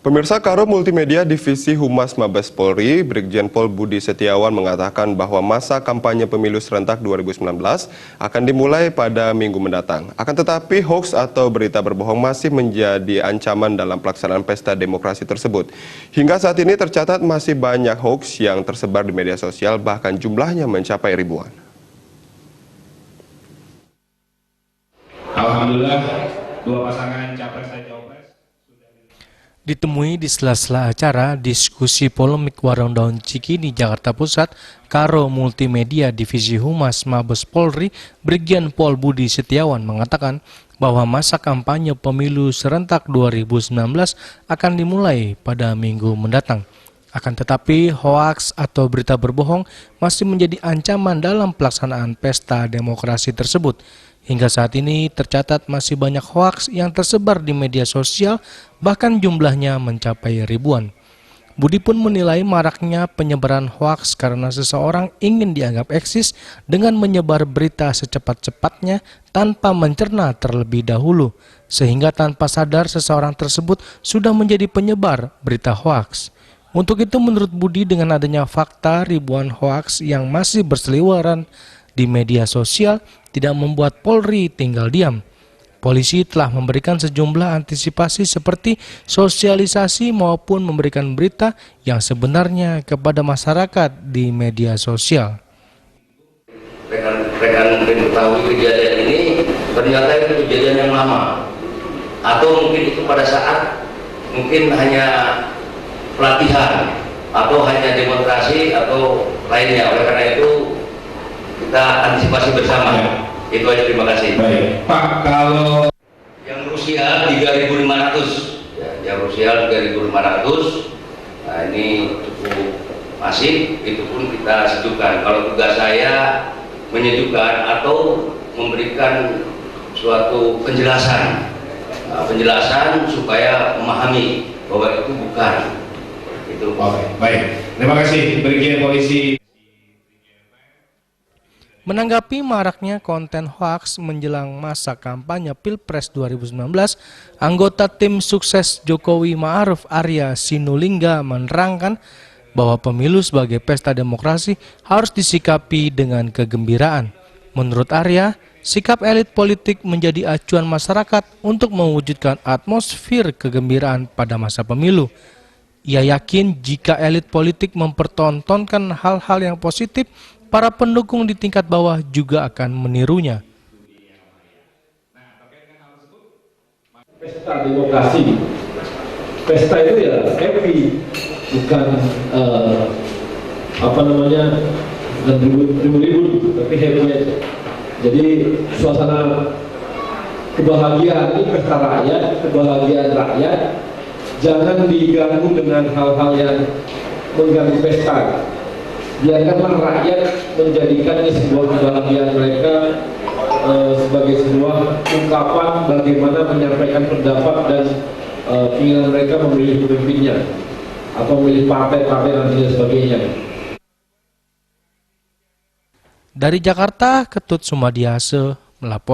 Pemirsa, Karo Multimedia Divisi Humas Mabes Polri, Brigjen Pol Budi Setiawan mengatakan bahwa masa kampanye pemilu serentak 2019 akan dimulai pada minggu mendatang. Akan tetapi hoax atau berita berbohong masih menjadi ancaman dalam pelaksanaan pesta demokrasi tersebut. Hingga saat ini tercatat masih banyak hoax yang tersebar di media sosial, bahkan jumlahnya mencapai ribuan. Alhamdulillah, dua pasangan capres dan cawapres ditemui di sela-sela acara diskusi polemik Warung Daun Cikini, Jakarta Pusat. Karo Multimedia Divisi Humas Mabes Polri, Brigjen Pol Budi Setiawan mengatakan bahwa masa kampanye pemilu serentak 2019 akan dimulai pada minggu mendatang. Akan tetapi hoaks atau berita berbohong masih menjadi ancaman dalam pelaksanaan pesta demokrasi tersebut. Hingga saat ini tercatat masih banyak hoaks yang tersebar di media sosial, bahkan jumlahnya mencapai ribuan. Budi pun menilai maraknya penyebaran hoaks karena seseorang ingin dianggap eksis dengan menyebar berita secepat-cepatnya tanpa mencerna terlebih dahulu, sehingga tanpa sadar seseorang tersebut sudah menjadi penyebar berita hoaks. Untuk itu menurut Budi, dengan adanya fakta ribuan hoaks yang masih berseliweran di media sosial tidak membuat Polri tinggal diam. Polisi telah memberikan sejumlah antisipasi seperti sosialisasi maupun memberikan berita yang sebenarnya kepada masyarakat di media sosial. Rekan mengetahui kejadian ini, ternyata itu kejadian yang lama, atau mungkin itu pada saat mungkin hanya pelatihan atau hanya demonstrasi atau lainnya. Oleh karena itu kita antisipasi bersama. Ya. Itu aja, terima kasih. Baik, Pak, kalau yang Rusia 3.500, ya, yang Rusia 3.500, nah ini cukup masif, itu pun kita sejukkan. Kalau tugas saya menyejukkan atau memberikan suatu penjelasan, penjelasan supaya memahami bahwa itu bukan. Itu. Oke, baik. Terima kasih, Brigjen Polisi. Menanggapi maraknya konten hoaks menjelang masa kampanye Pilpres 2019, anggota tim sukses Jokowi Ma'ruf Arya Sinulinga menerangkan bahwa pemilu sebagai pesta demokrasi harus disikapi dengan kegembiraan. Menurut Arya, sikap elit politik menjadi acuan masyarakat untuk mewujudkan atmosfer kegembiraan pada masa pemilu. Ia yakin jika elit politik mempertontonkan hal-hal yang positif, para pendukung di tingkat bawah juga akan menirunya. Pesta demokrasi, pesta itu ya happy, bukan bukan ribut-ribut, tapi happy aja. Jadi suasana kebahagiaan ini pesta rakyat, kebahagiaan rakyat, jangan diganggu dengan hal-hal yang mengganggu pesta. Biarkanlah rakyat menjadikan ini sebuah kebahagiaan mereka sebagai sebuah ungkapan bagaimana menyampaikan pendapat dan keinginan mereka memilih pemimpinnya atau memilih partai-partai dan sebagainya. Dari Jakarta, Ketut Sumadiase melapor.